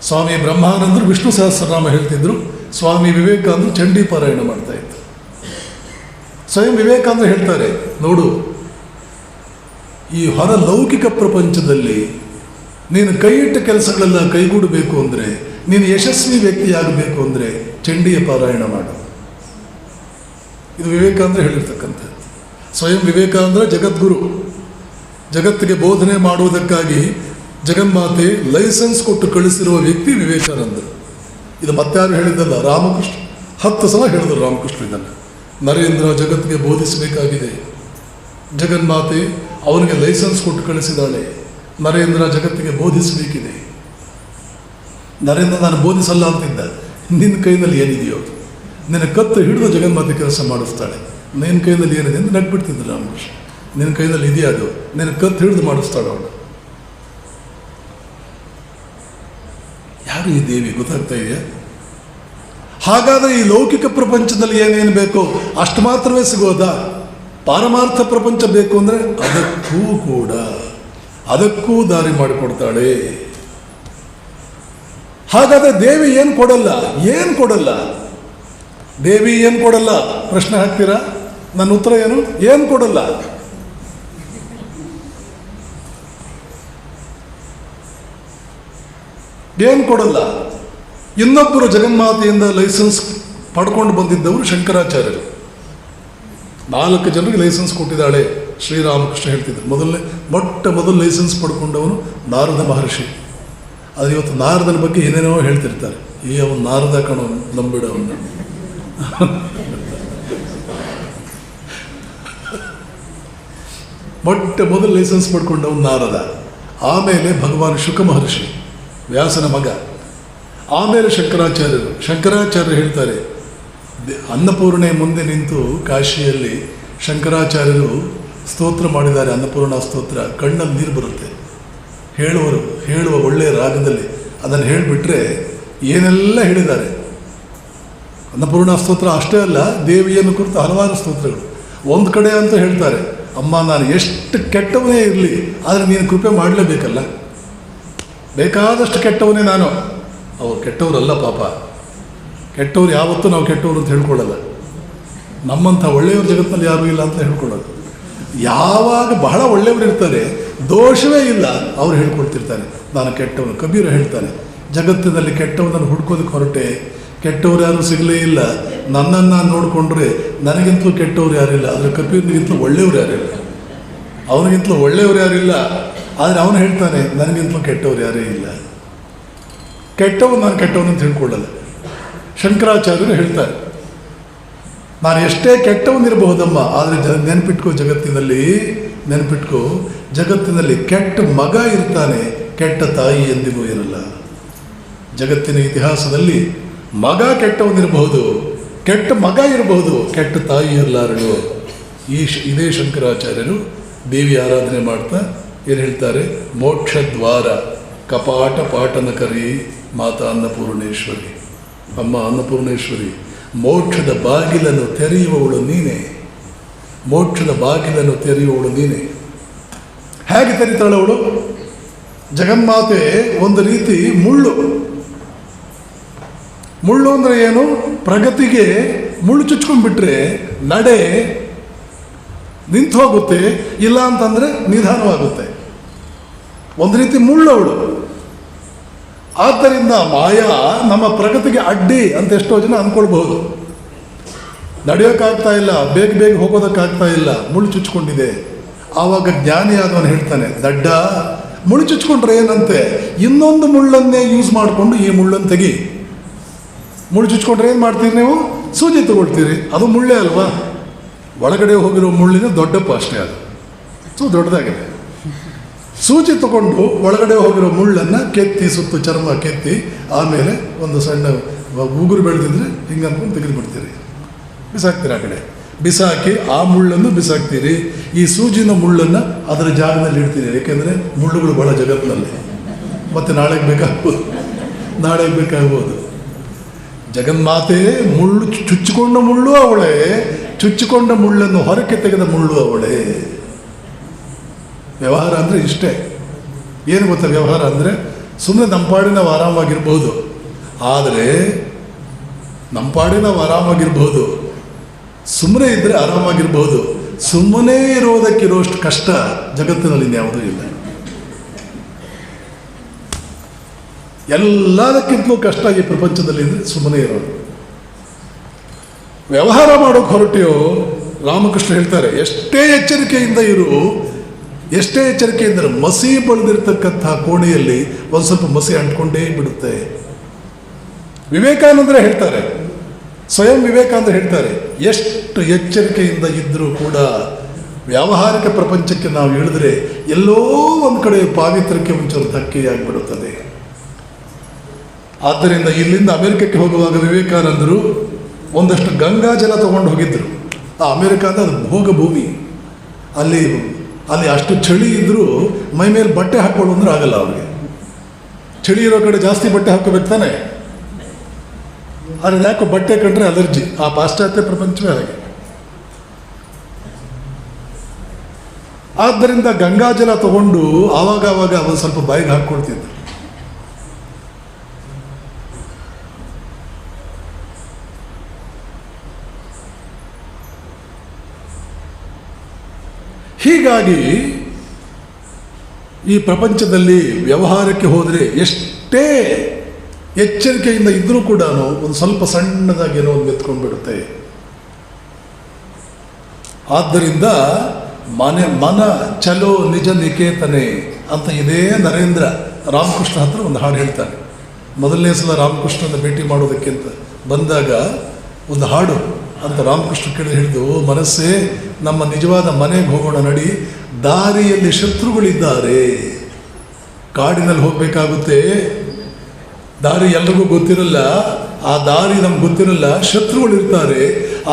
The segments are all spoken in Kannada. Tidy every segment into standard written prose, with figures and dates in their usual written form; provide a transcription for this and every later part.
ಸ್ವಾಮಿ ಬ್ರಹ್ಮಾನಂದರು ವಿಷ್ಣು ಸಹಸ್ರನಾಮ ಹೇಳ್ತಿದ್ರು, ಸ್ವಾಮಿ ವಿವೇಕಾನಂದರು ಚಂಡೀ ಪಾರಾಯಣ ಮಾಡ್ತಾ ಇದ್ರು. ಸ್ವಯಂ ವಿವೇಕಾನಂದರು ಹೇಳ್ತಾರೆ, ನೋಡು, ಈ ಹೊರ ಲೌಕಿಕ ಪ್ರಪಂಚದಲ್ಲಿ ನೀನು ಕೈ ಇಟ್ಟ ಕೆಲಸಗಳೆಲ್ಲ ಕೈಗೂಡಬೇಕು ಅಂದರೆ, ನೀನು ಯಶಸ್ವಿ ವ್ಯಕ್ತಿಯಾಗಬೇಕು ಅಂದರೆ ಚಂಡಿಯ ಪಾರಾಯಣ ಮಾಡು. ಇದು ವಿವೇಕಾನಂದರು ಹೇಳಿರ್ತಕ್ಕಂಥದ್ದು. ಸ್ವಯಂ ವಿವೇಕಾನಂದರ ಜಗದ್ಗುರು. ಜಗತ್ತಿಗೆ ಬೋಧನೆ ಮಾಡುವುದಕ್ಕಾಗಿ ಜಗನ್ಮಾತೆ ಲೈಸೆನ್ಸ್ ಕೊಟ್ಟು ಕಳಿಸಿರುವ ವ್ಯಕ್ತಿ ವಿವೇಕಾನಂದರು. ಇದು ಮತ್ತಾರು ಹೇಳಿದ್ದಲ್ಲ, ರಾಮಕೃಷ್ಣ 10 ಸಲ ಹೇಳಿದರು ರಾಮಕೃಷ್ಣ ಇದನ್ನು. ನರೇಂದ್ರ ಜಗತ್ತಿಗೆ ಬೋಧಿಸಬೇಕಾಗಿದೆ, ಜಗನ್ಮಾತೆ ಅವನಿಗೆ ಲೈಸೆನ್ಸ್ ಕೊಟ್ಟು ಕಳಿಸಿದಾಳೆ, ನರೇಂದ್ರ ಜಗತ್ತಿಗೆ ಬೋಧಿಸಬೇಕಿದೆ. ನರೇಂದ್ರ ನಾನು ಬೋಧಿಸಲ್ಲ ಅಂತಿದ್ದ, ನಿನ್ನ ಕೈನಲ್ಲಿ ಏನಿದೆಯೋ ನಿನ್ನ ಕತ್ತು ಹಿಡಿದು ಜಗನ್ಮಾತೆ ಕೆಲಸ ಮಾಡಿಸ್ತಾಳೆ, ನಿನ್ನ ಕೈನಲ್ಲಿ ಏನಿದೆ ಅಂತ ನಗ್ಬಿಡ್ತಿದ್ರು ರಾಮಕೃಷ್ಣ. ನಿನ್ನ ಕೈನಲ್ಲಿ ಇದೆಯಾ ಅದು, ನಿನ್ನ ಕತ್ತು ಹಿಡಿದು ಮಾಡಿಸ್ತಾಳೆ ಅವಳು. ಯಾರು ಈ ದೇವಿ ಗೊತ್ತಾಗ್ತಾ ಇದೆಯಾ? ಹಾಗಾದರೆ ಈ ಲೌಕಿಕ ಪ್ರಪಂಚದಲ್ಲಿ ಏನೇನು ಬೇಕೋ ಅಷ್ಟು ಮಾತ್ರವೇ ಸಿಗೋದಾ? ಪಾರಮಾರ್ಥ ಪ್ರಪಂಚ ಬೇಕು ಅಂದರೆ ಅದಕ್ಕೂ ದಾರಿ ಮಾಡಿಕೊಡ್ತಾಳೆ. ಹಾಗಾದರೆ ದೇವಿ ಏನು ಕೊಡಲ್ಲ? ದೇವಿ ಏನು ಕೊಡಲ್ಲ? ಪ್ರಶ್ನೆ ಹಾಕ್ತೀರಾ? ನನ್ನ ಉತ್ತರ ಏನು ಕೊಡಲ್ಲ? ಏನು ಕೊಡಲ್ಲ? ಇನ್ನೊಬ್ಬರು ಜಗನ್ಮಾತೆಯಿಂದ ಲೈಸೆನ್ಸ್ ಪಡ್ಕೊಂಡು ಬಂದಿದ್ದವರು ಶಂಕರಾಚಾರ್ಯರು. 4 ಜನರಿಗೆ ಲೈಸೆನ್ಸ್ ಕೊಟ್ಟಿದ್ದಾಳೆ. ಶ್ರೀರಾಮಕೃಷ್ಣ ಹೇಳ್ತಿದ್ರು, ಮೊಟ್ಟ ಮೊದಲು ಲೈಸೆನ್ಸ್ ಪಡ್ಕೊಂಡವನು ನಾರದ ಮಹರ್ಷಿ. ಆದರೆ ಇವತ್ತು ನಾರದನ ಬಗ್ಗೆ ಏನೇನೋ ಹೇಳ್ತಿರ್ತಾರೆ. ಅವನು ನಾರದ ಕಣೋ, ನಂಬಿಡ ಅವನ್ನ. ಮೊಟ್ಟ ಮೊದಲು ಲೈಸೆನ್ಸ್ ಪಡ್ಕೊಂಡವನು ನಾರದ. ಆಮೇಲೆ ಭಗವಾನ್ ಶುಕ ಮಹರ್ಷಿ, ವ್ಯಾಸನ ಮಗ. ಆಮೇಲೆ ಶಂಕರಾಚಾರ್ಯರು ಹೇಳ್ತಾರೆ, ಅನ್ನಪೂರ್ಣೆ ಮುಂದೆ ನಿಂತು ಕಾಶಿಯಲ್ಲಿ ಶಂಕರಾಚಾರ್ಯರು ಸ್ತೋತ್ರ ಮಾಡಿದ್ದಾರೆ, ಅನ್ನಪೂರ್ಣ ಸ್ತೋತ್ರ. ಕಣ್ಣಲ್ಲಿ ನೀರು ಬರುತ್ತೆ. ಹೇಳುವ ಒಳ್ಳೆಯ ರಾಗದಲ್ಲಿ ಅದನ್ನು ಹೇಳಿಬಿಟ್ರೆ ಏನೆಲ್ಲ ಹೇಳಿದ್ದಾರೆ. ಅನ್ನಪೂರ್ಣ ಸ್ತೋತ್ರ ಅಷ್ಟೇ ಅಲ್ಲ, ದೇವಿಯನ್ನು ಕುರಿತು ಹಲವಾರು ಸ್ತೋತ್ರಗಳು. ಒಂದು ಕಡೆ ಅಂತ ಹೇಳ್ತಾರೆ, ಅಮ್ಮ ನಾನು ಎಷ್ಟು ಕೆಟ್ಟವನೇ ಇರಲಿ, ಆದರೆ ನೀನು ಕೃಪೆ ಮಾಡಲೇಬೇಕಲ್ಲ, ಬೇಕಾದಷ್ಟು ಕೆಟ್ಟವನೇ ನಾನು. ಅವ್ರು ಕೆಟ್ಟವರಲ್ಲ ಪಾಪ, ಕೆಟ್ಟವ್ರು ಯಾವತ್ತೂ ನಾವು ಕೆಟ್ಟವರು ಅಂತ ಹೇಳ್ಕೊಳ್ಳಲ್ಲ. ನಮ್ಮಂಥ ಒಳ್ಳೆಯವ್ರ ಜಗತ್ತಿನಲ್ಲಿ ಯಾರೂ ಇಲ್ಲ ಅಂತ ಹೇಳ್ಕೊಳ್ಳೋದು. ಯಾವಾಗ ಬಹಳ ಒಳ್ಳೆಯವರು ಇರ್ತಾರೆ, ದೋಷವೇ ಇಲ್ಲ, ಅವ್ರು ಹೇಳ್ಕೊಳ್ತಿರ್ತಾರೆ ನಾನು ಕೆಟ್ಟವನು. ಕಬೀರ ಹೇಳ್ತಾನೆ, ಜಗತ್ತಿನಲ್ಲಿ ಕೆಟ್ಟವನನ್ನು ಹುಡ್ಕೋದಕ್ಕೆ ಹೊರಟೆ, ಕೆಟ್ಟವ್ರು ಯಾರೂ ಸಿಗಲೇ ಇಲ್ಲ, ನನ್ನನ್ನು ನಾನು ನೋಡಿಕೊಂಡ್ರೆ ನನಗಿಂತಲೂ ಕೆಟ್ಟವ್ರು ಯಾರಿಲ್ಲ, ಆದರೆ ಕಬೀರ್ನಿಗಿಂತಲೂ ಒಳ್ಳೆಯವ್ರು ಯಾರಿಲ್ಲ, ಅವನಿಗಿಂತಲೂ ಒಳ್ಳೆಯವ್ರು ಯಾರಿಲ್ಲ. ಆದರೆ ಅವನು ಹೇಳ್ತಾನೆ ನನಗಿಂತಲೂ ಕೆಟ್ಟವ್ರು ಯಾರೇ ಇಲ್ಲ. ನಾನು ಕೆಟ್ಟವನು ಅಂತ ಹೇಳ್ಕೊಳ್ಳಲ್ಲ. ಶಂಕರಾಚಾರ್ಯರು ಹೇಳ್ತಾರೆ, ನಾನು ಎಷ್ಟೇ ಕೆಟ್ಟವನಿರಬಹುದಮ್ಮ, ಆದರೆ ನೆನಪಿಟ್ಕೋ ಜಗತ್ತಿನಲ್ಲಿ ಕೆಟ್ಟ ಮಗ ಇರ್ತಾನೆ, ಕೆಟ್ಟ ತಾಯಿ ಎಂದಿಗೂ ಇರಲ್ಲ. ಜಗತ್ತಿನ ಇತಿಹಾಸದಲ್ಲಿ ಮಗ ಕೆಟ್ಟವನಿರಬಹುದು, ಕೆಟ್ಟ ಮಗ ಇರಬಹುದು, ಕೆಟ್ಟ ತಾಯಿ ಇರಲಾರಳು. ಇದೇ ಶಂಕರಾಚಾರ್ಯರು ದೇವಿ ಆರಾಧನೆ ಮಾಡ್ತಾ ಏನು ಹೇಳ್ತಾರೆ, ಮೋಕ್ಷ ದ್ವಾರ ಕಪಾಟ ಪಾಟನ ಕರಿ ಮಾತಾ ಅನ್ನಪೂರ್ಣೇಶ್ವರಿ. ಅಮ್ಮ ಅನ್ನಪೂರ್ಣೇಶ್ವರಿ, ಮೋಕ್ಷದ ಬಾಗಿಲನ್ನು ತೆರೆಯುವವಳು ನೀನೇ, ಮೋಕ್ಷದ ಬಾಗಿಲನ್ನು ತೆರೆಯುವವಳು ನೀನೇ. ಹೇಗೆ ತೆರೀತಾಳವಳು? ಜಗನ್ಮಾತೆ ಒಂದು ರೀತಿ ಮುಳ್ಳು ಅಂದರೆ ಏನು? ಪ್ರಗತಿಗೆ ಮುಳ್ಳು ಚುಚ್ಕೊಂಡ್ಬಿಟ್ರೆ ನಡೆ ನಿಂತು ಹೋಗುತ್ತೆ, ಇಲ್ಲ ಅಂತಂದರೆ ನಿಧಾನವಾಗುತ್ತೆ. ಒಂದು ರೀತಿ ಮುಳ್ಳವಳು. ಆದ್ದರಿಂದ ಮಾಯಾ ನಮ್ಮ ಪ್ರಗತಿಗೆ ಅಡ್ಡಿ ಅಂತ ಎಷ್ಟೋ ಜನ ಅಂದ್ಕೊಳ್ಬಹುದು. ನಡೆಯೋಕ್ಕಾಗ್ತಾ ಇಲ್ಲ, ಬೇಗ ಹೋಗೋದಕ್ಕಾಗ್ತಾ ಇಲ್ಲ, ಮುಳ್ಳು ಚುಚ್ಕೊಂಡಿದೆ. ಆವಾಗ ಜ್ಞಾನಿ ಆದವನು ಹೇಳ್ತಾನೆ, ದಡ್ಡ, ಮುಳ್ಳು ಚುಚ್ಕೊಂಡ್ರೆ ಏನಂತೆ, ಇನ್ನೊಂದು ಮುಳ್ಳನ್ನೇ ಯೂಸ್ ಮಾಡಿಕೊಂಡು ಈ ಮುಳ್ಳನ್ನು ತೆಗಿ. ಮುಳ್ಳು ಚುಚ್ಕೊಂಡ್ರೆ ಏನು ಮಾಡ್ತೀರಿ ನೀವು? ಸೂಜಿ ತಗೊಳ್ತೀರಿ, ಅದು ಮುಳ್ಳೇ ಅಲ್ವಾ? ಒಳಗಡೆ ಹೋಗಿರೋ ಮುಳ್ಳಿನ ದೊಡ್ಡಪ್ಪ ಅಷ್ಟೇ, ಅದು ದೊಡ್ಡದಾಗಿದೆ. ಸೂಜಿ ತಗೊಂಡು ಒಳಗಡೆ ಹೋಗಿರೋ ಮುಳ್ಳನ್ನು ಕೆತ್ತಿ, ಸುತ್ತು ಚರ್ಮ ಕೆತ್ತಿ, ಆಮೇಲೆ ಒಂದು ಸಣ್ಣ ಉಗುರು ಬೆಳೆದಿದ್ರೆ ಹಿಂಗೆ ಅಂದ್ಕೊಂಡು ತೆಗೆದು ಬಿಡ್ತೀರಿ, ಬಿಸಾಕ್ತೀರಿ. ಆ ಕಡೆ ಬಿಸಾಕಿ ಆ ಮುಳ್ಳನ್ನು ಬಿಸಾಕ್ತೀರಿ, ಈ ಸೂಜಿನ ಮುಳ್ಳನ್ನು ಅದರ ಜಾಗದಲ್ಲಿ ಇಡ್ತೀರಿ. ಏಕೆಂದರೆ ಮುಳ್ಳುಗಳು ಭಾಳ ಜಗತ್ತಿನಲ್ಲಿ, ಮತ್ತು ನಾಳೆಗೆ ಬೇಕಾಗ್ಬೋದು. ಜಗನ್ಮಾತೆ ಮುಳ್ಳು ಚುಚ್ಚಿಕೊಂಡ ಮುಳ್ಳು ಅವಳೇ, ಚುಚ್ಚಿಕೊಂಡ ಮುಳ್ಳನ್ನು ಹೊರಕ್ಕೆ ತೆಗೆದ ಮುಳ್ಳು ಅವಳೇ. ವ್ಯವಹಾರ ಅಂದರೆ ಇಷ್ಟೇ. ಏನು ಗೊತ್ತಾ ವ್ಯವಹಾರ ಅಂದರೆ? ಸುಮ್ಮನೆ ನಮ್ಮ ಪಾಡಿನ ನಾವು ಆರಾಮಾಗಿರ್ಬೋದು, ಆದರೆ ನಮ್ಮ ಪಾಡಿನ ನಾವು ಆರಾಮಾಗಿರ್ಬೋದು, ಸುಮ್ಮನೆ ಇದ್ದರೆ ಆರಾಮಾಗಿರ್ಬೋದು. ಸುಮ್ಮನೆ ಇರೋದಕ್ಕಿರೋಷ್ಟು ಕಷ್ಟ ಜಗತ್ತಿನಲ್ಲಿ ಇನ್ಯಾವುದೂ ಇಲ್ಲ. ಎಲ್ಲದಕ್ಕಿಂತಲೂ ಕಷ್ಟ ಈ ಪ್ರಪಂಚದಲ್ಲಿ ಅಂದರೆ ಸುಮ್ಮನೆ ಇರೋದು. ವ್ಯವಹಾರ ಮಾಡೋಕೆ ಹೊರಟಿಯೋ ರಾಮಕೃಷ್ಣ ಹೇಳ್ತಾರೆ, ಎಷ್ಟೇ ಎಚ್ಚರಿಕೆಯಿಂದ ಇರು, ಎಷ್ಟೇ ಎಚ್ಚರಿಕೆಯಿಂದ ಮಸಿ ಬಳಿದಿರ್ತಕ್ಕಂಥ ಕೋಣೆಯಲ್ಲಿ ಒಂದು ಸ್ವಲ್ಪ ಮಸಿ ಅಂಟ್ಕೊಂಡೇ ಬಿಡುತ್ತೆ. ವಿವೇಕಾನಂದರೇ ಹೇಳ್ತಾರೆ, ಸ್ವಯಂ ವಿವೇಕಾನಂದ ಹೇಳ್ತಾರೆ, ಎಷ್ಟು ಎಚ್ಚರಿಕೆಯಿಂದ ಇದ್ದರೂ ಕೂಡ ವ್ಯಾವಹಾರಿಕ ಪ್ರಪಂಚಕ್ಕೆ ನಾವು ಇಳಿದ್ರೆ ಎಲ್ಲೋ ಒಂದು ಕಡೆ ಪಾವಿತ್ರ್ಯಕ್ಕೆ ಒಂಚೂರು ಧಕ್ಕೆಯಾಗಿಬಿಡುತ್ತದೆ. ಆದ್ದರಿಂದ ಇಲ್ಲಿಂದ ಅಮೆರಿಕಕ್ಕೆ ಹೋಗುವಾಗ ವಿವೇಕಾನಂದರು ಒಂದಷ್ಟು ಗಂಗಾ ಜಲ ತಗೊಂಡು ಹೋಗಿದ್ದರು. ಆ ಅಮೆರಿಕಾದ ಅದು ಭೋಗ ಭೂಮಿ, ಅಲ್ಲಿ ಅಷ್ಟು ಚಳಿ ಇದ್ದರೂ ಮೈ ಮೇಲೆ ಬಟ್ಟೆ ಹಾಕ್ಕೊಳ್ಳು ಅಂದ್ರೆ ಆಗಲ್ಲ ಅವ್ರಿಗೆ. ಚಳಿ ಇರೋ ಕಡೆ ಜಾಸ್ತಿ ಬಟ್ಟೆ ಹಾಕೋಬೇಕು ತಾನೆ. ಆದರೆ ಯಾಕೋ ಬಟ್ಟೆ ಕಂಡ್ರೆ ಅಲರ್ಜಿ. ಆ ಪಾಶ್ಚಾತ್ಯ ಪ್ರಪಂಚವೇ ಹಾಗೆ. ಆದ್ದರಿಂದ ಗಂಗಾಜಲ ತಗೊಂಡು ಆವಾಗ ಒಂದು ಸ್ವಲ್ಪ ಬಾಯಿಗೆ ಹಾಕ್ಕೊಳ್ತಿದ್ರು. ಹೀಗಾಗಿ ಈ ಪ್ರಪಂಚದಲ್ಲಿ ವ್ಯವಹಾರಕ್ಕೆ ಹೋದರೆ ಎಷ್ಟೇ ಎಚ್ಚರಿಕೆಯಿಂದ ಇದ್ದರೂ ಕೂಡ ಒಂದು ಸ್ವಲ್ಪ ಸಣ್ಣದಾಗಿ ಏನೋ ಒಂದು ಎತ್ಕೊಂಡ್ಬಿಡುತ್ತೆ. ಆದ್ದರಿಂದ ಮನ ಚಲೋ ನಿಜ ನಿಕೇತನೆ ಅಂತ ಇದೇ ನರೇಂದ್ರ ರಾಮಕೃಷ್ಣ ಹತ್ರ ಒಂದು ಹಾಡು ಹೇಳ್ತಾನೆ. ಮೊದಲನೇ ಸಲ ರಾಮಕೃಷ್ಣನ ಭೇಟಿ ಮಾಡೋದಕ್ಕಿಂತ ಬಂದಾಗ ಒಂದು ಹಾಡು ಅಂತ ರಾಮಕೃಷ್ಣ ಕೇಳಿ ಹೇಳಿದ್ದು, ಮನಸ್ಸೇ ನಮ್ಮ ನಿಜವಾದ ಮನೆಗೆ ಹೋಗೋಣ ನಡಿ, ದಾರಿಯಲ್ಲಿ ಶತ್ರುಗಳಿದ್ದಾರೆ, ಕಾಡಿನಲ್ಲಿ ಹೋಗಬೇಕಾಗುತ್ತೆ, ದಾರಿ ಎಲ್ರಿಗೂ ಗೊತ್ತಿರಲ್ಲ, ಆ ದಾರಿ ನಮ್ಗೆ ಗೊತ್ತಿರಲ್ಲ, ಶತ್ರುಗಳಿರ್ತಾರೆ.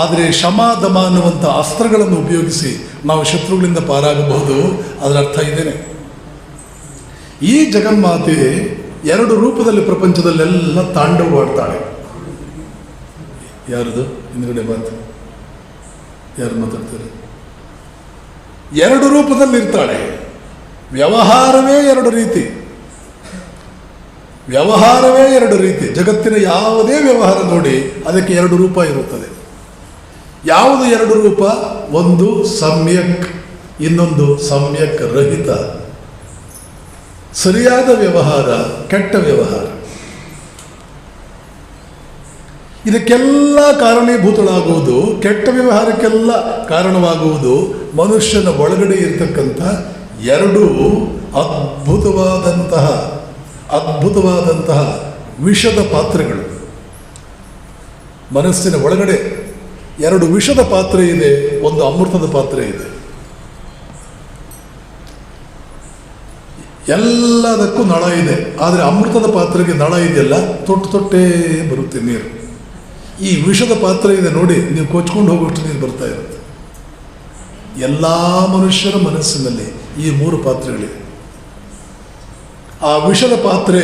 ಆದರೆ ಶಮಾದಮ ಅನ್ನುವಂಥ ಅಸ್ತ್ರಗಳನ್ನು ಉಪಯೋಗಿಸಿ ನಾವು ಶತ್ರುಗಳಿಂದ ಪಾರಾಗಬಹುದು. ಅದರ ಅರ್ಥ ಇದೇನೆ, ಈ ಜಗನ್ಮಾತೆ ಎರಡು ರೂಪದಲ್ಲಿ ಪ್ರಪಂಚದಲ್ಲೆಲ್ಲ ತಾಂಡವವಾಡ್ತಾಳೆ. ಯಾರದು ಹಿಂದ್ಗಡೆ ಮಾತು ಯಾರು ಮಾತಾಡ್ತಾರೆ? ಎರಡು ರೂಪದಲ್ಲಿರ್ತಾಳೆ. ವ್ಯವಹಾರವೇ ಎರಡು ರೀತಿ, ವ್ಯವಹಾರವೇ ಎರಡು ರೀತಿ. ಜಗತ್ತಿನ ಯಾವುದೇ ವ್ಯವಹಾರ ನೋಡಿ ಅದಕ್ಕೆ ಎರಡು ರೂಪ ಇರುತ್ತದೆ. ಯಾವುದು ಎರಡು ರೂಪ? ಒಂದು ಸಮ್ಯಕ್, ಇನ್ನೊಂದು ಸಮ್ಯಕ್ ರಹಿತ. ಸರಿಯಾದ ವ್ಯವಹಾರ, ಕೆಟ್ಟ ವ್ಯವಹಾರ. ಇದಕ್ಕೆಲ್ಲ ಕಾರಣೀಭೂತಳಾಗುವುದು, ಕೆಟ್ಟ ವ್ಯವಹಾರಕ್ಕೆಲ್ಲ ಕಾರಣವಾಗುವುದು ಮನುಷ್ಯನ ಒಳಗಡೆ ಇರತಕ್ಕಂಥ ಎರಡು ಅದ್ಭುತವಾದಂತಹ ವಿಷದ ಪಾತ್ರೆಗಳು. ಮನಸ್ಸಿನ ಒಳಗಡೆ ಎರಡು ವಿಷದ ಪಾತ್ರೆ ಇದೆ, ಒಂದು ಅಮೃತದ ಪಾತ್ರೆ ಇದೆ. ಎಲ್ಲದಕ್ಕೂ ನಳ ಇದೆ, ಆದರೆ ಅಮೃತದ ಪಾತ್ರೆಗೆ ನಳ ಇದೆಯಲ್ಲ, ತೊಟ್ಟೇ ಬರುತ್ತೆ ನೀರು. ಈ ವಿಷದ ಪಾತ್ರೆ ಇದೆ ನೋಡಿ, ನೀವು ಕೊಚ್ಕೊಂಡು ಹೋಗೋಷ್ಟು ನೀರು ಬರ್ತಾ ಇರುತ್ತೆ. ಎಲ್ಲ ಮನುಷ್ಯರ ಮನಸ್ಸಿನಲ್ಲಿ ಈ ಮೂರು ಪಾತ್ರೆಗಳಿವೆ. ಆ ವಿಷದ ಪಾತ್ರೆ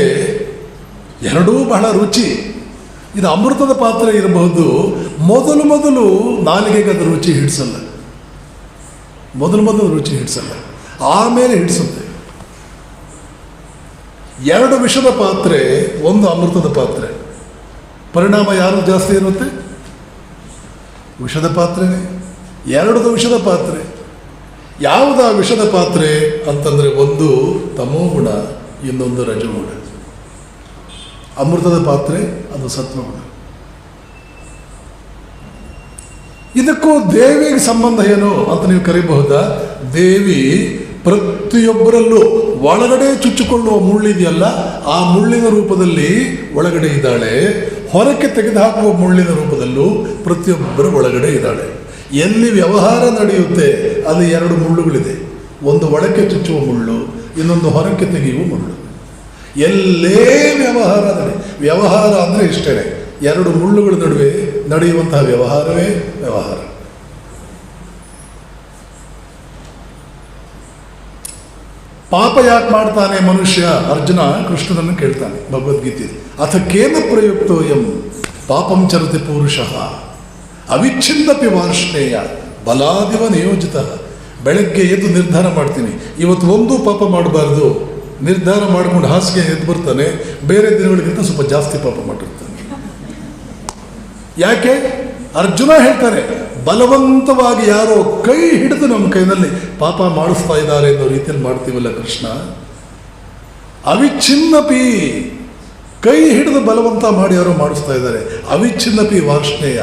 ಎರಡೂ ಬಹಳ ರುಚಿ. ಇದು ಅಮೃತದ ಪಾತ್ರೆ ಇರಬಹುದು. ಮೊದಲು ನಾಲಿಗೆಗೆ ಅದು ರುಚಿ ಹಿಡಿಸಲ್ಲ, ಮೊದಲು ರುಚಿ ಹಿಡಿಸಲ್ಲ, ಆಮೇಲೆ ಹಿಡಿಸುತ್ತೆ. ಎರಡು ವಿಷದ ಪಾತ್ರೆ, ಒಂದು ಅಮೃತದ ಪಾತ್ರೆ. ಪರಿಣಾಮ ಯಾರು ಜಾಸ್ತಿ ಇರುತ್ತೆ? ವಿಷದ ಪಾತ್ರೆನೇ. ಎರಡು ವಿಷದ ಪಾತ್ರೆ. ಯಾವುದಾ ವಿಷದ ಪಾತ್ರೆ ಅಂತಂದರೆ ಒಂದು ತಮೋಗುಣ, ಇನ್ನೊಂದು ರಜೋಗುಣ. ಅಮೃತದ ಪಾತ್ರೆ ಅದು ಸತ್ವಗುಣ. ಇದಕ್ಕೂ ದೇವಿಗೆ ಸಂಬಂಧ ಏನು ಅಂತ ನೀವು ಕರೀಬಹುದಾ? ದೇವಿ ಪ್ರತಿಯೊಬ್ಬರಲ್ಲೂ ಒಳಗಡೆ ಚುಚ್ಚಿಕೊಳ್ಳುವ ಮುಳ್ಳಿದೆಯಲ್ಲ, ಆ ಮುಳ್ಳಿನ ರೂಪದಲ್ಲಿ ಒಳಗಡೆ ಇದ್ದಾಳೆ. ಹೊರಕ್ಕೆ ತೆಗೆದುಹಾಕುವ ಮುಳ್ಳಿನ ರೂಪದಲ್ಲೂ ಪ್ರತಿಯೊಬ್ಬರ ಒಳಗಡೆ ಇದ್ದಾಳೆ. ಎಲ್ಲಿ ವ್ಯವಹಾರ ನಡೆಯುತ್ತೆ ಅಲ್ಲಿ ಎರಡು ಮುಳ್ಳುಗಳಿದೆ. ಒಂದು ಒಳಕ್ಕೆ ಚುಚ್ಚುವ ಮುಳ್ಳು, ಇನ್ನೊಂದು ಹೊರಕ್ಕೆ ತೆಗೆಯುವ ಮುಳ್ಳು. ಎಲ್ಲೇ ವ್ಯವಹಾರ ಅಂದರೆ ಇಷ್ಟೇ, ಎರಡು ಮುಳ್ಳುಗಳ ನಡುವೆ ನಡೆಯುವಂತಹ ವ್ಯವಹಾರವೇ ವ್ಯವಹಾರ. ಪಾಪ ಯಾಕೆ ಮಾಡ್ತಾನೆ ಮನುಷ್ಯ? ಅರ್ಜುನ ಕೃಷ್ಣನನ್ನು ಕೇಳ್ತಾನೆ ಭಗವದ್ಗೀತೆ. ಅಥ ಕೇನ ಪ್ರಯುಕ್ತೋಯಂ ಪಾಪಂ ಚರತಿ ಪುರುಷಃ ಅವಿಚ್ಛಿನ್ನಪಿ ವಾರ್ಷ್ಣೇಯ ಬಲಾದಿವ ನಿಯೋಜಿತ. ಬೆಳಗ್ಗೆ ಎದ್ದು ನಿರ್ಧಾರ ಮಾಡ್ತೀನಿ, ಇವತ್ತು ಒಂದೂ ಪಾಪ ಮಾಡಬಾರ್ದು, ನಿರ್ಧಾರ ಮಾಡ್ಕೊಂಡು ಹಾಸಿಗೆ ಎದ್ದು ಬರ್ತಾನೆ, ಬೇರೆ ದಿನಗಳಿಗಿಂತ ಸ್ವಲ್ಪ ಜಾಸ್ತಿ ಪಾಪ ಮಾಡಿರ್ತಾನೆ. ಯಾಕೆ? ಅರ್ಜುನ ಹೇಳ್ತಾರೆ, ಬಲವಂತವಾಗಿ ಯಾರೋ ಕೈ ಹಿಡಿದು ನಮ್ಮ ಕೈನಲ್ಲಿ ಪಾಪ ಮಾಡಿಸ್ತಾ ಇದ್ದಾರೆ ಅನ್ನೋ ರೀತಿಯಲ್ಲಿ ಮಾಡ್ತೀವಲ್ಲ ಕೃಷ್ಣ. ಅವಿಚ್ಛಿನ್ನಪಿ, ಕೈ ಹಿಡಿದು ಬಲವಂತ ಮಾಡಿ ಯಾರೋ ಮಾಡಿಸ್ತಾ ಇದ್ದಾರೆ. ಅವಿಚ್ಛಿನ್ನಪಿ ವಾರ್ಷ್ಣೇಯ,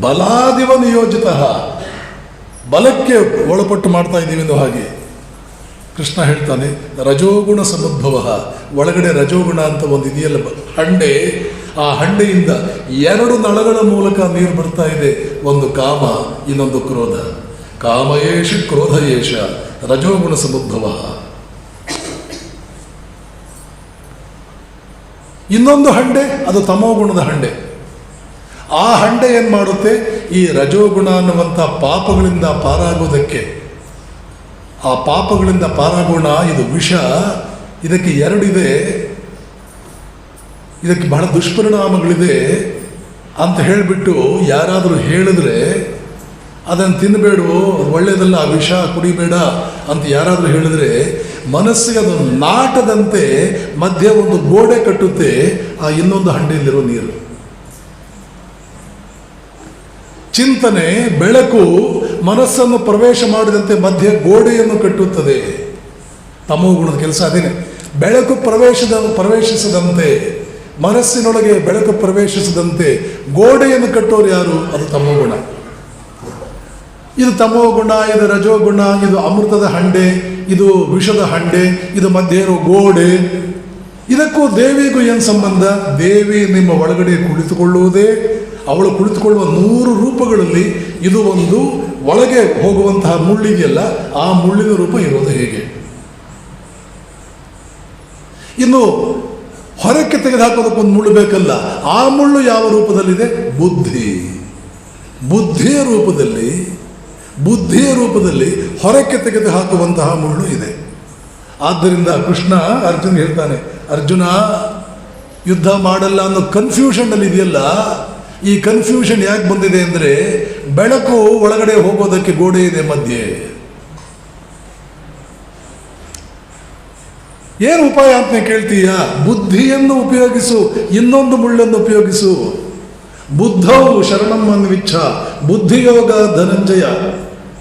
ಬಲಾದಿವ ನಿಯೋಜಿತ, ಬಲಕ್ಕೆ ಒಳಪಟ್ಟು ಮಾಡ್ತಾ ಇದ್ದೀವಿ ಅನ್ನೋ ಹಾಗೆ. ಕೃಷ್ಣ ಹೇಳ್ತಾನೆ, ರಜೋಗುಣ ಸಮುದ್ಭವ, ಒಳಗಡೆ ರಜೋಗುಣ ಅಂತ ಒಂದು ಇದೆಯಲ್ಲ ಹಂಡೆ, ಆ ಹಂಡೆಯಿಂದ 2 ನಳಗಳ ಮೂಲಕ ನೀರು ಬರ್ತಾ ಇದೆ. ಒಂದು ಕಾಮ, ಇನ್ನೊಂದು ಕ್ರೋಧ. ಕಾಮಯೇಷ ಕ್ರೋಧಯೇಷ ರಜೋಗುಣ ಸಮುದ್ಭವ. ಇನ್ನೊಂದು ಹಂಡೆ ಅದು ತಮೋಗುಣದ ಹಂಡೆ. ಆ ಹಂಡೆ ಏನು ಮಾಡುತ್ತೆ? ಈ ರಜೋಗುಣ ಅನ್ನುವಂಥ ಪಾಪಗಳಿಂದ ಪಾರಾಗೋದಕ್ಕೆ, ಆ ಪಾಪಗಳಿಂದ ಪಾರಾಗೋಣ, ಇದು ವಿಷ, ಇದಕ್ಕೆ 2 ಇದೆ, ಇದಕ್ಕೆ ಬಹಳ ದುಷ್ಪರಿಣಾಮಗಳಿದೆ ಅಂತ ಹೇಳಿಬಿಟ್ಟು ಯಾರಾದರೂ ಹೇಳಿದ್ರೆ ಅದನ್ನು ತಿನ್ನಬೇಡವೋ, ಅದು ಒಳ್ಳೆಯದಲ್ಲ, ಆ ವಿಷ ಕುಡಿಬೇಡ ಅಂತ ಯಾರಾದರೂ ಹೇಳಿದ್ರೆ ಮನಸ್ಸಿಗೆ ಅದು ನಾಟದಂತೆ ಮಧ್ಯೆ ಒಂದು ಗೋಡೆ ಕಟ್ಟುತ್ತೆ ಆ ಇನ್ನೊಂದು ಹಂಡೆಯಲ್ಲಿರೋ ನೀರು. ಚಿಂತನೆ, ಬೆಳಕು ಮನಸ್ಸನ್ನು ಪ್ರವೇಶ ಮಾಡಿದಂತೆ ಮಧ್ಯೆ ಗೋಡೆಯನ್ನು ಕಟ್ಟುತ್ತದೆ. ತಮೋಗುಣದ ಕೆಲಸ ಅದೇನೆ. ಬೆಳಕು ಪ್ರವೇಶಿಸದಂತೆ, ಮನಸ್ಸಿನೊಳಗೆ ಬೆಳಕು ಪ್ರವೇಶಿಸದಂತೆ ಗೋಡೆಯನ್ನು ಕಟ್ಟೋರು ಯಾರು? ಅದು ತಮೋಗುಣ. ಇದು ತಮೋಗುಣ, ಇದು ರಜೋಗುಣ, ಇದು ಅಮೃತದ ಹಂಡೆ, ಇದು ವಿಷದ ಹಂಡೆ, ಇದು ಮಧ್ಯೆ ಇರೋ ಗೋಡೆ. ಇದಕ್ಕೂ ದೇವಿಗೂ ಏನು ಸಂಬಂಧ? ದೇವಿ ನಿಮ್ಮ ಒಳಗಡೆ ಕುಳಿತುಕೊಳ್ಳುವುದೇ, ಅವಳು ಕುಳಿತುಕೊಳ್ಳುವ 100 ರೂಪಗಳಲ್ಲಿ ಇದು ಒಂದು ಒಳಗೆ ಹೋಗುವಂತಹ ಮುಳ್ಳಿದೆಯಲ್ಲ, ಆ ಮುಳ್ಳಿನ ರೂಪ ಇರೋದು ಹೇಗೆ? ಇನ್ನು ಹೊರಕ್ಕೆ ತೆಗೆದುಹಾಕೋದಕ್ಕೊಂದು ಮುಳ್ಳು ಬೇಕಲ್ಲ, ಆ ಮುಳ್ಳು ಯಾವ ರೂಪದಲ್ಲಿದೆ? ಬುದ್ಧಿ. ಬುದ್ಧಿಯ ರೂಪದಲ್ಲಿ ಹೊರಕ್ಕೆ ತೆಗೆದು ಹಾಕುವಂತಹ ಮುಳ್ಳು ಇದೆ. ಆದ್ದರಿಂದ ಕೃಷ್ಣ ಅರ್ಜುನ್ ಹೇಳ್ತಾನೆ, ಅರ್ಜುನ ಯುದ್ಧ ಮಾಡಲ್ಲ ಅನ್ನೋ ಕನ್ಫ್ಯೂಷನ್ನಲ್ಲಿ ಇದೆಯಲ್ಲ, ಈ ಕನ್ಫ್ಯೂಷನ್ ಯಾಕೆ ಬಂದಿದೆ ಅಂದರೆ ಬೆಳಕು ಒಳಗಡೆ ಹೋಗೋದಕ್ಕೆ ಗೋಡೆ ಇದೆ ಮಧ್ಯೆ. ಏನು ಉಪಾಯ ಅಂತ ಕೇಳ್ತೀಯ? ಬುದ್ಧಿಯನ್ನು ಉಪಯೋಗಿಸು, ಇನ್ನೊಂದು ಮುಳ್ಳನ್ನು ಉಪಯೋಗಿಸು. ಬುದ್ಧವು ಶರಣಂ ಅನ್ವಿಚ್ಛ, ಬುದ್ಧಿಯೋಗ ಧನಂಜಯ,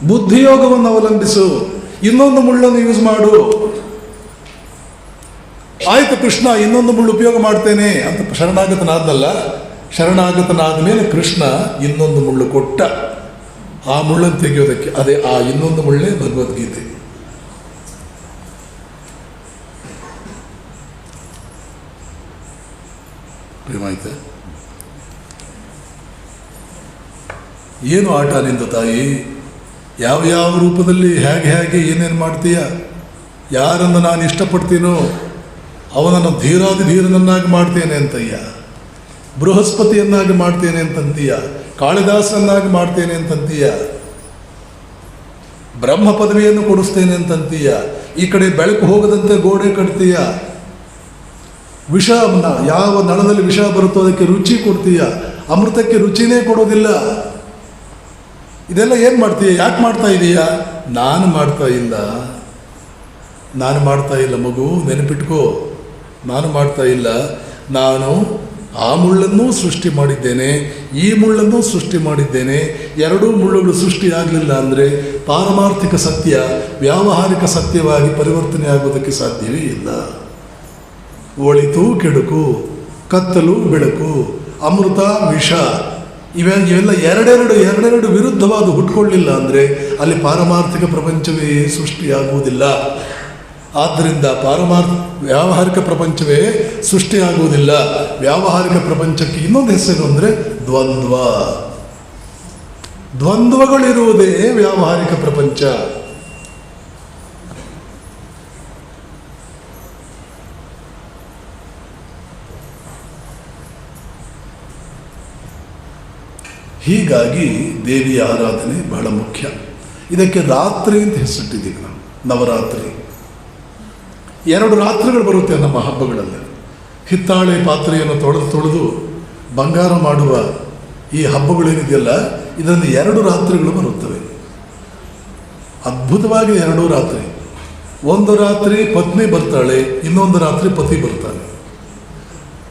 ಬುದ್ಧಿಯೋಗವನ್ನು ಅವಲಂಬಿಸು, ಇನ್ನೊಂದು ಮುಳ್ಳನ್ನು ಯೂಸ್ ಮಾಡು. ಆಯ್ತು ಕೃಷ್ಣ, ಇನ್ನೊಂದು ಮುಳ್ಳು ಉಪಯೋಗ ಮಾಡ್ತೇನೆ ಅಂತ ಶರಣಾಗತನಾದ್ನಲ್ಲ, ಶರಣಾಗತನಾದ ಮೇಲೆ ಕೃಷ್ಣ ಇನ್ನೊಂದು ಮುಳ್ಳು ಕೊಟ್ಟ. ಆ ಮುಳ್ಳನ್ನು ತೆಗೆಯೋದಕ್ಕೆ ಅದೇ ಆ ಇನ್ನೊಂದು ಮುಳ್ಳೇ ಭಗವದ್ಗೀತೆ. ಪ್ರೇಮಾಯ್ತ? ಏನು ಆಟ ನಿಂದು ತಾಯಿ? ಯಾವ ರೂಪದಲ್ಲಿ ಹೇಗೆ ಏನೇನು ಮಾಡ್ತೀಯ? ಯಾರನ್ನು ನಾನು ಇಷ್ಟಪಡ್ತೀನೋ ಅವನನ್ನು ಧೀರನನ್ನಾಗಿ ಮಾಡ್ತೇನೆ ಅಂತಯ್ಯ, ಬೃಹಸ್ಪತಿಯನ್ನಾಗಿ ಮಾಡ್ತೇನೆ ಅಂತಂತೀಯ, ಕಾಳಿದಾಸನನ್ನಾಗಿ ಮಾಡ್ತೇನೆ ಅಂತಂತೀಯ, ಬ್ರಹ್ಮ ಪದವಿಯನ್ನು ಕೊಡಿಸ್ತೇನೆ ಅಂತಂತೀಯ, ಈ ಕಡೆ ಬೆಳಕು ಹೋಗದಂತೆ ಗೋಡೆ ಕಟ್ತೀಯ, ವಿಷ ಯಾವ ನಳದಲ್ಲಿ ವಿಷ ಬರುತ್ತೋ ಅದಕ್ಕೆ ರುಚಿ ಕೊಡ್ತೀಯ, ಅಮೃತಕ್ಕೆ ರುಚಿನೇ ಕೊಡೋದಿಲ್ಲ. ಇದೆಲ್ಲ ಏನು ಮಾಡ್ತೀಯ? ಯಾಕೆ ಮಾಡ್ತಾ ಇದೀಯ? ನಾನು ಮಾಡ್ತಾ ಇಲ್ಲ ಮಗು, ನೆನಪಿಟ್ಕೋ, ನಾನು ಮಾಡ್ತಾ ಇಲ್ಲ. ನಾನು ಆ ಮುಳ್ಳನ್ನು ಸೃಷ್ಟಿ ಮಾಡಿದ್ದೇನೆ, ಈ ಮುಳ್ಳನ್ನು ಸೃಷ್ಟಿ ಮಾಡಿದ್ದೇನೆ. 2 ಮುಳ್ಳುಗಳು ಸೃಷ್ಟಿಯಾಗಲಿಲ್ಲ ಅಂದರೆ ಪಾರಮಾರ್ಥಿಕ ಸತ್ಯ ವ್ಯಾವಹಾರಿಕ ಸತ್ಯವಾಗಿ ಪರಿವರ್ತನೆ ಆಗೋದಕ್ಕೆ ಸಾಧ್ಯವೇ ಇಲ್ಲ. ಒಳಿತು ಕೆಡುಕು, ಕತ್ತಲು ಬೆಳಕು, ಅಮೃತ ವಿಷ, ಇವೆಲ್ಲ ಎರಡೆರಡು ವಿರುದ್ಧವಾದ ಹುಟ್ಕೊಳ್ಳಿಲ್ಲ ಅಂದರೆ ಅಲ್ಲಿ ಪಾರಮಾರ್ಥಿಕ ಪ್ರಪಂಚವೇ ಸೃಷ್ಟಿಯಾಗುವುದಿಲ್ಲ. ಆದ್ದರಿಂದ ವ್ಯಾವಹಾರಿಕ ಪ್ರಪಂಚವೇ ಸೃಷ್ಟಿಯಾಗುವುದಿಲ್ಲ. ವ್ಯಾವಹಾರಿಕ ಪ್ರಪಂಚಕ್ಕೆ ಇನ್ನೊಂದು ಹೆಸರು ಅಂದರೆ ದ್ವಂದ್ವಗಳಿರುವುದೇ ವ್ಯಾವಹಾರಿಕ ಪ್ರಪಂಚ. ಹೀಗಾಗಿ ದೇವಿಯ ಆರಾಧನೆ ಬಹಳ ಮುಖ್ಯ. ಇದಕ್ಕೆ ರಾತ್ರಿ ಅಂತ ಹೆಸರಿಟ್ಟಿದ್ದೀವಿ ನಾವು, ನವರಾತ್ರಿ. 2 ರಾತ್ರಿಗಳು ಬರುತ್ತೆ ನಮ್ಮ ಹಬ್ಬಗಳಲ್ಲಿ. ಹಿತ್ತಾಳೆ ಪಾತ್ರೆಯನ್ನು ತೊಳೆದು ಬಂಗಾರ ಮಾಡುವ ಈ ಹಬ್ಬಗಳೇನಿದೆಯಲ್ಲ, ಇದರಲ್ಲಿ 2 ರಾತ್ರಿಗಳು ಬರುತ್ತವೆ. ಅದ್ಭುತವಾಗಿ 2 ರಾತ್ರಿ. ಒಂದು ರಾತ್ರಿ ಪತ್ನಿ ಬರ್ತಾಳೆ, ಇನ್ನೊಂದು ರಾತ್ರಿ ಪತಿ ಬರ್ತಾನೆ.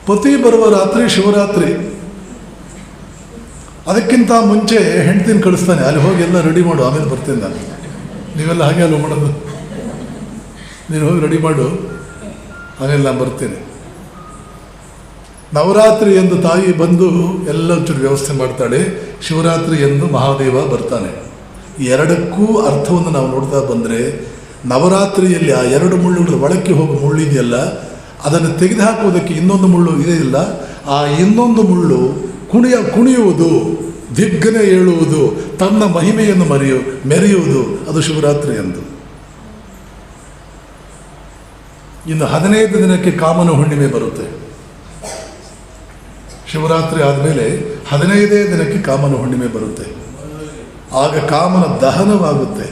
ಪತಿ ಬರುವ ರಾತ್ರಿ ಶಿವರಾತ್ರಿ. ಅದಕ್ಕಿಂತ ಮುಂಚೆ ಹೆಂಡ್ತಿನ ಕಳಿಸ್ತಾನೆ, ಅಲ್ಲಿ ಹೋಗಿ ಎಲ್ಲ ರೆಡಿ ಮಾಡು, ಆಮೇಲೆ ಬರ್ತೇನೆ ನಾನು. ನೀವೆಲ್ಲ ಹಾಗೆ ಅಲ್ಲ ಮಾಡೋದು, ನೀನು ಹೋಗಿ ರೆಡಿ ಮಾಡು, ಆಮೇಲೆ ನಾನು ಬರ್ತೇನೆ. ನವರಾತ್ರಿ ಎಂದು ತಾಯಿ ಬಂದು ಎಲ್ಲ ಒಂಚೂರು ವ್ಯವಸ್ಥೆ ಮಾಡ್ತಾಳೆ. ಶಿವರಾತ್ರಿ ಎಂದು ಮಹಾದೇವ ಬರ್ತಾನೆ. ಎರಡಕ್ಕೂ ಅರ್ಥವನ್ನು ನಾವು ನೋಡ್ತಾ ಬಂದರೆ, ನವರಾತ್ರಿಯಲ್ಲಿ ಆ ಎರಡು ಮುಳ್ಳುಗಳು ಒಳಕ್ಕೆ ಹೋಗೋ ಮುಳ್ಳಿದೆಯಲ್ಲ, ಅದನ್ನು ತೆಗೆದುಹಾಕುವುದಕ್ಕೆ ಇನ್ನೊಂದು ಮುಳ್ಳು ಇದೆ ಇಲ್ಲ, ಆ ಇನ್ನೊಂದು ಮುಳ್ಳು ಕುಣಿಯುವುದು, ದಿಗ್ಗನೆ ಏಳುವುದು, ತನ್ನ ಮಹಿಮೆಯನ್ನು ಮೆರೆಯುವುದು, ಅದು ಶಿವರಾತ್ರಿ ಎಂದು. ಇನ್ನು 15 ದಿನಕ್ಕೆ ಕಾಮನ ಹುಣ್ಣಿಮೆ ಬರುತ್ತೆ. ಶಿವರಾತ್ರಿ ಆದಮೇಲೆ 15ನೇ ದಿನಕ್ಕೆ ಕಾಮನ ಹುಣ್ಣಿಮೆ ಬರುತ್ತೆ. ಆಗ ಕಾಮನ ದಹನವಾಗುತ್ತೆ.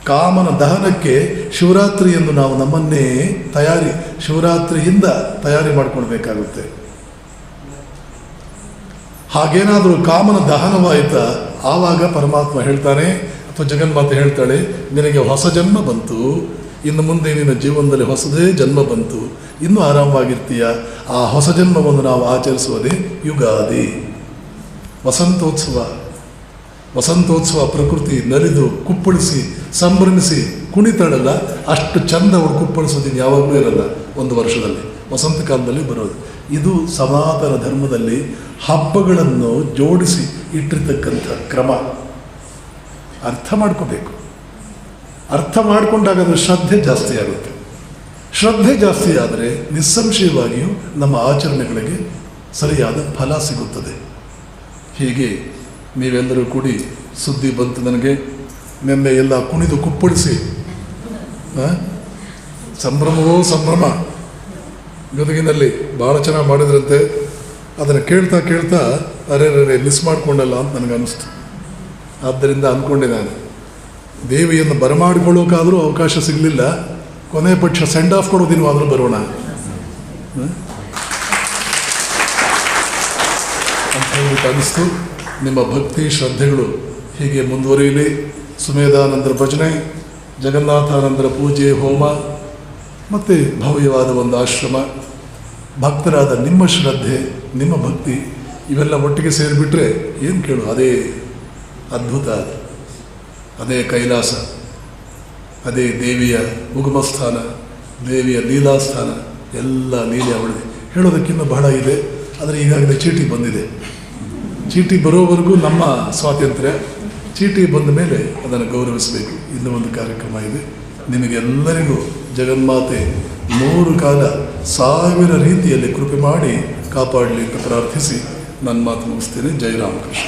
ಕಾಮನ ದಹನಕ್ಕೆ ಶಿವರಾತ್ರಿ ಎಂದು ನಾವು ನಮ್ಮನ್ನೇ ಶಿವರಾತ್ರಿಯಿಂದ ತಯಾರಿ ಮಾಡಿಕೊಳ್ಬೇಕಾಗುತ್ತೆ. ಹಾಗೇನಾದರೂ ಕಾಮನ ದಹನವಾಯಿತಾ, ಆವಾಗ ಪರಮಾತ್ಮ ಹೇಳ್ತಾನೆ ಅಥವಾ ಜಗನ್ಮಾತೆ ಹೇಳ್ತಾಳೆ, ನಿನಗೆ ಹೊಸ ಜನ್ಮ ಬಂತು, ಇನ್ನು ಮುಂದೆ ನಿನ್ನ ಜೀವನದಲ್ಲಿ ಹೊಸದೇ ಜನ್ಮ ಬಂತು, ಇನ್ನೂ ಆರಾಮವಾಗಿರ್ತೀಯ. ಆ ಹೊಸ ಜನ್ಮವನ್ನು ನಾವು ಆಚರಿಸುವುದೇ ಯುಗಾದಿ, ವಸಂತೋತ್ಸವ. ಪ್ರಕೃತಿ ನಲಿದು ಕುಪ್ಪಳಿಸಿ ಸಂಭ್ರಮಿಸಿ ಕುಣಿತಾಳಲ್ಲ, ಅಷ್ಟು ಚಂದ ಅವಳು ಕುಪ್ಪಳಿಸೋದಿನ್ನು ಯಾವಾಗಲೂ ಇರಲ್ಲ ಒಂದು ವರ್ಷದಲ್ಲಿ, ವಸಂತ ಕಾಲದಲ್ಲಿ ಬರೋದು. ಇದು ಸನಾತನ ಧರ್ಮದಲ್ಲಿ ಹಬ್ಬಗಳನ್ನು ಜೋಡಿಸಿ ಇಟ್ಟಿರ್ತಕ್ಕಂಥ ಕ್ರಮ. ಅರ್ಥ ಮಾಡ್ಕೋಬೇಕು. ಅರ್ಥ ಮಾಡಿಕೊಂಡಾಗ ಅದರ ಶ್ರದ್ಧೆ ಜಾಸ್ತಿ ಆಗುತ್ತೆ. ಶ್ರದ್ಧೆ ಜಾಸ್ತಿ ಆದರೆ ನಿಸ್ಸಂಶಯವಾಗಿಯೂ ನಮ್ಮ ಆಚರಣೆಗಳಿಗೆ ಸರಿಯಾದ ಫಲ ಸಿಗುತ್ತದೆ. ಹೀಗೆ ನೀವೆಲ್ಲರೂ ಕೂಡಿ ಸುದ್ದಿ ಬಂತು ನನಗೆ, ನಿನ್ನೆ ಎಲ್ಲ ಕುಣಿದು ಕುಪ್ಪಳಿಸಿ ಸಂಭ್ರಮವೋ ಸಂಭ್ರಮ. ಗದಗಿನಲ್ಲಿ ಭಾಳ ಚೆನ್ನಾಗಿ ಮಾಡಿದ್ರಂತೆ. ಅದನ್ನು ಕೇಳ್ತಾ ಅರೆ ಮಿಸ್ ಮಾಡಿಕೊಂಡಲ್ಲ ಅಂತ ನನಗನ್ನಿಸ್ತು. ಆದ್ದರಿಂದ ಅಂದ್ಕೊಂಡೆ ನಾನು, ದೇವಿಯನ್ನು ಬರಮಾಡಿಕೊಳ್ಳೋಕ್ಕಾದರೂ ಅವಕಾಶ ಸಿಗಲಿಲ್ಲ, ಕೊನೆ ಪಕ್ಷ ಸೆಂಡ್ ಆಫ್ ಕೊಡೋದಿನವಾದರೂ ಬರೋಣ ಅಂತ ಹೇಳ್ಬಿಟ್ಟು ಅನ್ನಿಸ್ತು. ನಿಮ್ಮ ಭಕ್ತಿ ಶ್ರದ್ಧೆಗಳು ಹೀಗೆ ಮುಂದುವರಿಯಲಿ. ಸುಮೇಧಾನಂದರ ಭಜನೆ, ಜಗನ್ನಾಥಾನಂದರ ಪೂಜೆ, ಹೋಮ ಮತ್ತು ಭವ್ಯವಾದ ಒಂದು ಆಶ್ರಮ, ಭಕ್ತರಾದ ನಿಮ್ಮ ಶ್ರದ್ಧೆ, ನಿಮ್ಮ ಭಕ್ತಿ ಇವೆಲ್ಲ ಒಟ್ಟಿಗೆ ಸೇರಿಬಿಟ್ರೆ ಏನು ಕೇಳು, ಅದೇ ಅದ್ಭುತ, ಅದೇ ಕೈಲಾಸ, ಅದೇ ದೇವಿಯ ಉಗಮಸ್ಥಾನ, ದೇವಿಯ ಲೀಲಾಸ್ಥಾನ. ಎಲ್ಲ ಲೀಲೆ ಅವಳಿದೆ. ಹೇಳೋದಕ್ಕಿಂತ ಬಹಳ ಇದೆ, ಆದರೆ ಈಗಾಗಲೇ ಚೀಟಿ ಬಂದಿದೆ. ಚೀಟಿ ಬರೋವರೆಗೂ ನಮ್ಮ ಸ್ವಾತಂತ್ರ್ಯ, ಚೀಟಿ ಬಂದ ಮೇಲೆ ಅದನ್ನು ಗೌರವಿಸಬೇಕು. ಇನ್ನೂ ಒಂದು ಕಾರ್ಯಕ್ರಮ ಇದೆ. ನಿಮಗೆಲ್ಲರಿಗೂ ಜಗನ್ಮಾತೆ 100 ಕಾಲ 1000 ರೀತಿಯಲ್ಲಿ ಕೃಪೆ ಮಾಡಿ ಕಾಪಾಡಲಿ ಅಂತ ಪ್ರಾರ್ಥಿಸಿ ನನ್ನ ಮಾತು ಮುಗಿಸ್ತೇನೆ. ಜೈ ರಾಮಕೃಷ್ಣ.